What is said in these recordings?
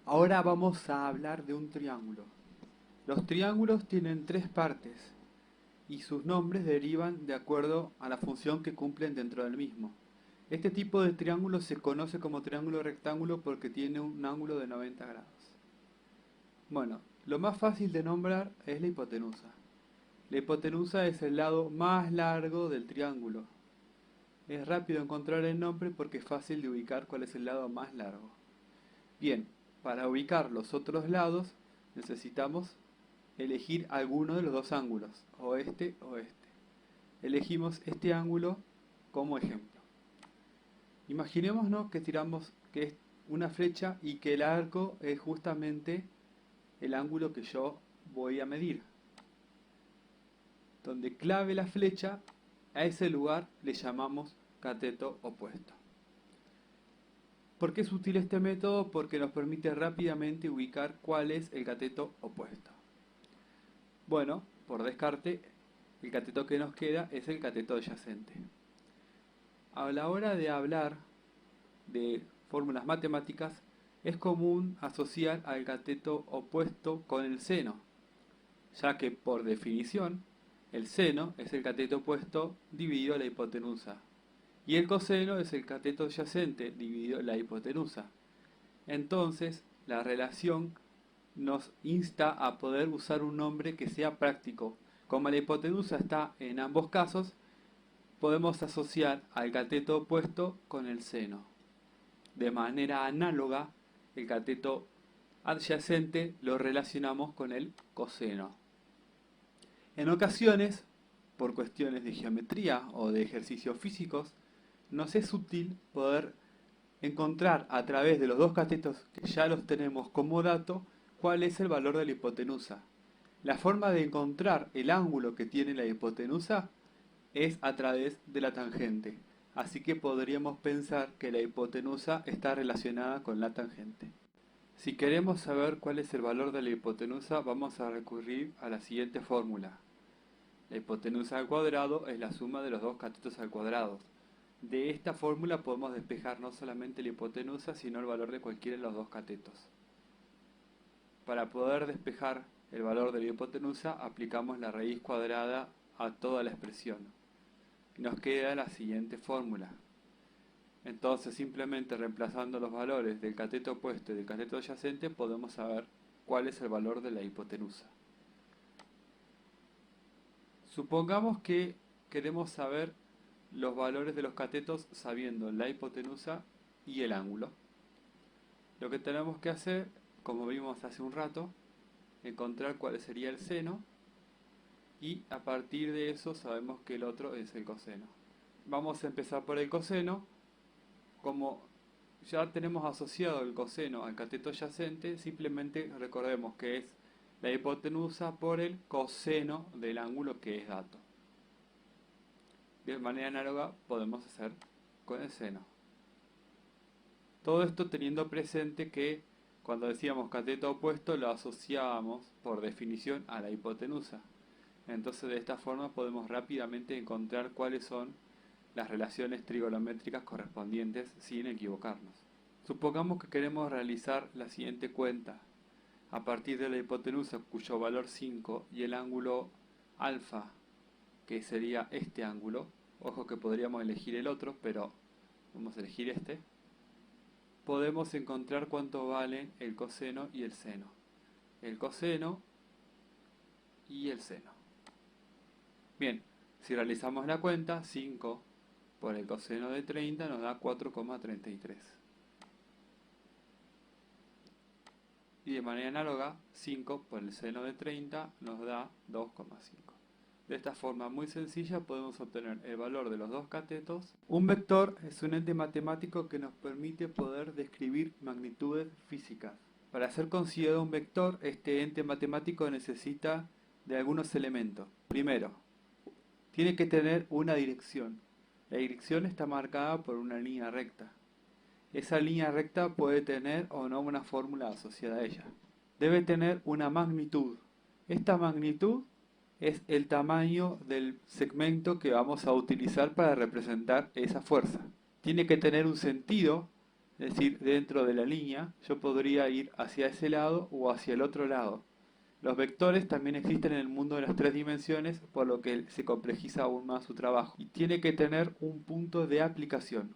Ahora vamos a hablar de un triángulo. Los triángulos tienen tres partes y sus nombres derivan de acuerdo a la función que cumplen dentro del mismo. Este tipo de triángulo se conoce como triángulo rectángulo porque tiene un ángulo de 90 grados. Bueno, lo más fácil de nombrar es la hipotenusa. La hipotenusa es el lado más largo del triángulo. Es rápido encontrar el nombre porque es fácil de ubicar cuál es el lado más largo. Bien, para ubicar los otros lados necesitamos elegir alguno de los dos ángulos, o este o este. Elegimos este ángulo como ejemplo. Imaginémonos que tiramos que es una flecha y que el arco es justamente el ángulo que yo voy a medir. Donde clave la flecha, a ese lugar le llamamos cateto opuesto. ¿Por qué es útil este método? Porque nos permite rápidamente ubicar cuál es el cateto opuesto. Bueno, por descarte, el cateto que nos queda es el cateto adyacente. A la hora de hablar de fórmulas matemáticas, es común asociar al cateto opuesto con el seno, ya que por definición, el seno es el cateto opuesto dividido la hipotenusa, y el coseno es el cateto adyacente dividido la hipotenusa. Entonces, la relación nos insta a poder usar un nombre que sea práctico. Como la hipotenusa está en ambos casos, podemos asociar al cateto opuesto con el seno. De manera análoga, el cateto adyacente lo relacionamos con el coseno. En ocasiones, por cuestiones de geometría o de ejercicios físicos, nos es útil poder encontrar a través de los dos catetos que ya los tenemos como dato cuál es el valor de la hipotenusa. La forma de encontrar el ángulo que tiene la hipotenusa es a través de la tangente, así que podríamos pensar que la hipotenusa está relacionada con la tangente. Si queremos saber cuál es el valor de la hipotenusa, vamos a recurrir a la siguiente fórmula. La hipotenusa al cuadrado es la suma de los dos catetos al cuadrado. De esta fórmula podemos despejar no solamente la hipotenusa, sino el valor de cualquiera de los dos catetos. Para poder despejar el valor de la hipotenusa, aplicamos la raíz cuadrada a toda la expresión. Nos queda la siguiente fórmula. Entonces, simplemente reemplazando los valores del cateto opuesto y del cateto adyacente, podemos saber cuál es el valor de la hipotenusa. Supongamos que queremos saber los valores de los catetos sabiendo la hipotenusa y el ángulo. Lo que tenemos que hacer, como vimos hace un rato, encontrar cuál sería el seno y a partir de eso sabemos que el otro es el coseno. Vamos a empezar por el coseno. Como ya tenemos asociado el coseno al cateto adyacente, simplemente recordemos que es la hipotenusa por el coseno del ángulo que es dato. De manera análoga podemos hacer con el seno. Todo esto teniendo presente que cuando decíamos cateto opuesto lo asociábamos por definición a la hipotenusa. Entonces de esta forma podemos rápidamente encontrar cuáles son las relaciones trigonométricas correspondientes sin equivocarnos. Supongamos que queremos realizar la siguiente cuenta. A partir de la hipotenusa cuyo valor 5 y el ángulo alfa, que sería este ángulo, ojo que podríamos elegir el otro, pero vamos a elegir este, podemos encontrar cuánto valen el coseno y el seno. El coseno y el seno. Bien, si realizamos la cuenta, 5 por el coseno de 30 nos da 4,33. Y de manera análoga, 5 por el seno de 30 nos da 2,5. De esta forma muy sencilla podemos obtener el valor de los dos catetos. Un vector es un ente matemático que nos permite poder describir magnitudes físicas. Para ser considerado un vector, este ente matemático necesita de algunos elementos. Primero, tiene que tener una dirección. La dirección está marcada por una línea recta. Esa línea recta puede tener o no una fórmula asociada a ella. Debe tener una magnitud. Esta magnitud es el tamaño del segmento que vamos a utilizar para representar esa fuerza. Tiene que tener un sentido, Es decir, dentro de la línea yo podría ir hacia ese lado o hacia el otro lado. Los vectores también existen en el mundo de las tres dimensiones, por lo que se complejiza aún más su trabajo. Y tiene que tener un punto de aplicación,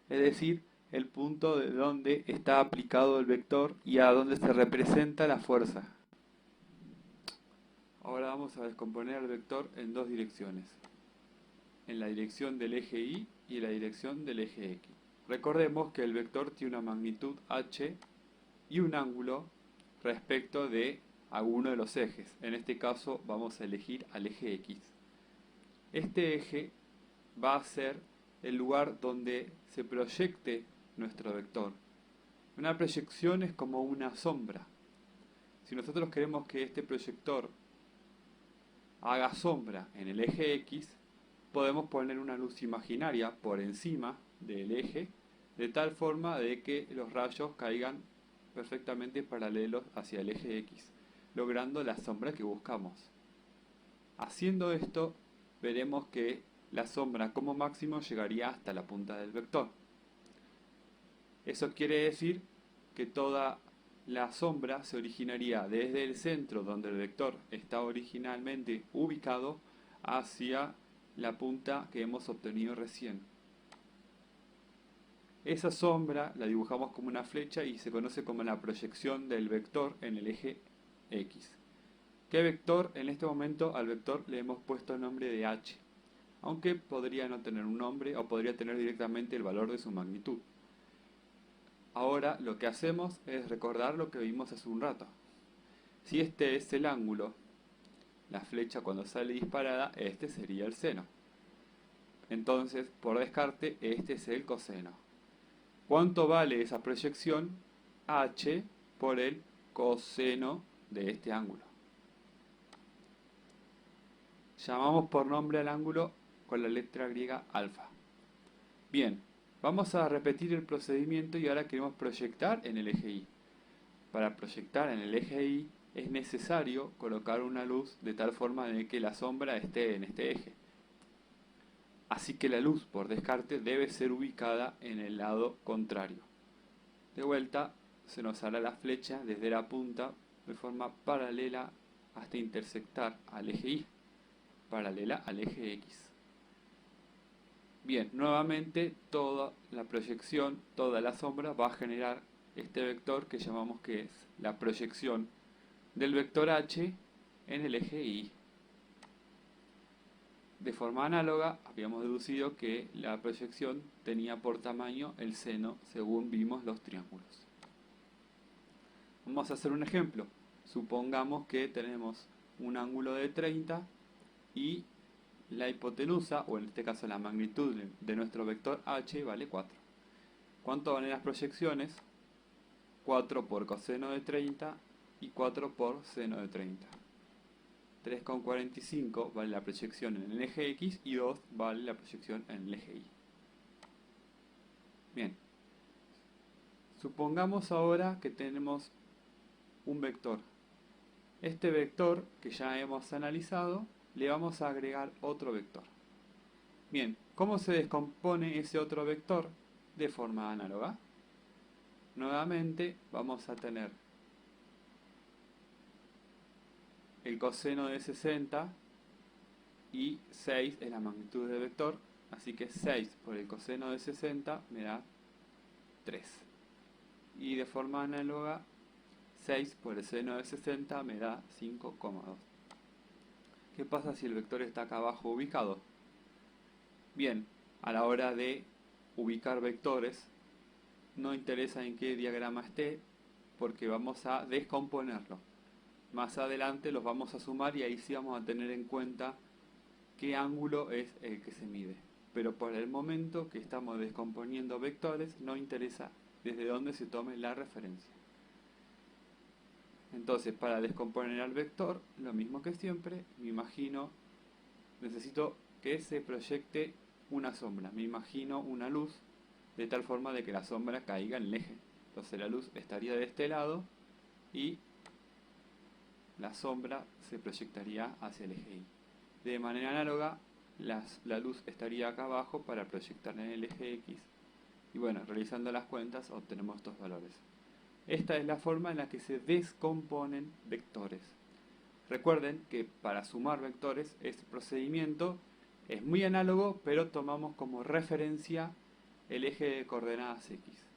es decir, el punto de donde está aplicado el vector y a donde se representa la fuerza. Ahora vamos a descomponer el vector en dos direcciones, en la dirección del eje Y y en la dirección del eje X. Recordemos que el vector tiene una magnitud h y un ángulo respecto de alguno de los ejes. En este caso vamos a elegir al eje X. Este eje va a ser el lugar donde se proyecte nuestro vector. Una proyección es como una sombra. Si nosotros queremos que este proyector haga sombra en el eje X, podemos poner una luz imaginaria por encima del eje, de tal forma de que los rayos caigan perfectamente paralelos hacia el eje X, logrando la sombra que buscamos. Haciendo esto, veremos que la sombra como máximo llegaría hasta la punta del vector. Eso quiere decir que toda la sombra se originaría desde el centro donde el vector está originalmente ubicado hacia la punta que hemos obtenido recién. Esa sombra la dibujamos como una flecha y se conoce como la proyección del vector en el eje X. ¿Qué vector? En este momento al vector le hemos puesto el nombre de h, aunque podría no tener un nombre o podría tener directamente el valor de su magnitud. Ahora lo que hacemos es recordar lo que vimos hace un rato. Si este es el ángulo, la flecha cuando sale disparada, este sería el seno. Entonces, por descarte, este es el coseno. ¿Cuánto vale esa proyección? H por el coseno de este ángulo. Llamamos por nombre al ángulo con la letra griega alfa. Bien, vamos a repetir el procedimiento y ahora queremos proyectar en el eje Y. Para proyectar en el eje Y es necesario colocar una luz de tal forma de que la sombra esté en este eje. Así que la luz, por descarte, debe ser ubicada en el lado contrario. De vuelta, se nos hará la flecha desde la punta de forma paralela hasta intersectar al eje Y, paralela al eje X. Bien, nuevamente toda la proyección, toda la sombra va a generar este vector que llamamos que es la proyección del vector h en el eje Y. De forma análoga, habíamos deducido que la proyección tenía por tamaño el seno según vimos los triángulos. Vamos a hacer un ejemplo. Supongamos que tenemos un ángulo de 30 y la hipotenusa, o en este caso la magnitud de nuestro vector h, vale 4. ¿Cuánto valen las proyecciones? 4 por coseno de 30 y 4 por seno de 30. 3,45 vale la proyección en el eje X y 2 vale la proyección en el eje Y. Bien, supongamos ahora que tenemos un vector. Este vector que ya hemos analizado, le vamos a agregar otro vector. Bien, ¿cómo se descompone ese otro vector? De forma análoga. Nuevamente vamos a tener el coseno de 60 y 6 es la magnitud del vector, así que 6 por el coseno de 60 me da 3. Y de forma análoga, 6 por el seno de 60 me da 5,2. ¿Qué pasa si el vector está acá abajo ubicado? Bien, a la hora de ubicar vectores, no interesa en qué diagrama esté, porque vamos a descomponerlo. Más adelante los vamos a sumar y ahí sí vamos a tener en cuenta qué ángulo es el que se mide. Pero por el momento que estamos descomponiendo vectores, no interesa desde dónde se tome la referencia. Entonces, para descomponer al vector, lo mismo que siempre, me imagino, necesito que se proyecte una sombra. Me imagino una luz de tal forma de que la sombra caiga en el eje. Entonces la luz estaría de este lado y la sombra se proyectaría hacia el eje Y. De manera análoga, la luz estaría acá abajo para proyectar en el eje X Y bueno, realizando las cuentas obtenemos estos valores. Esta es la forma en la que se descomponen vectores. Recuerden que para sumar vectores este procedimiento es muy análogo, pero tomamos como referencia el eje de coordenadas X.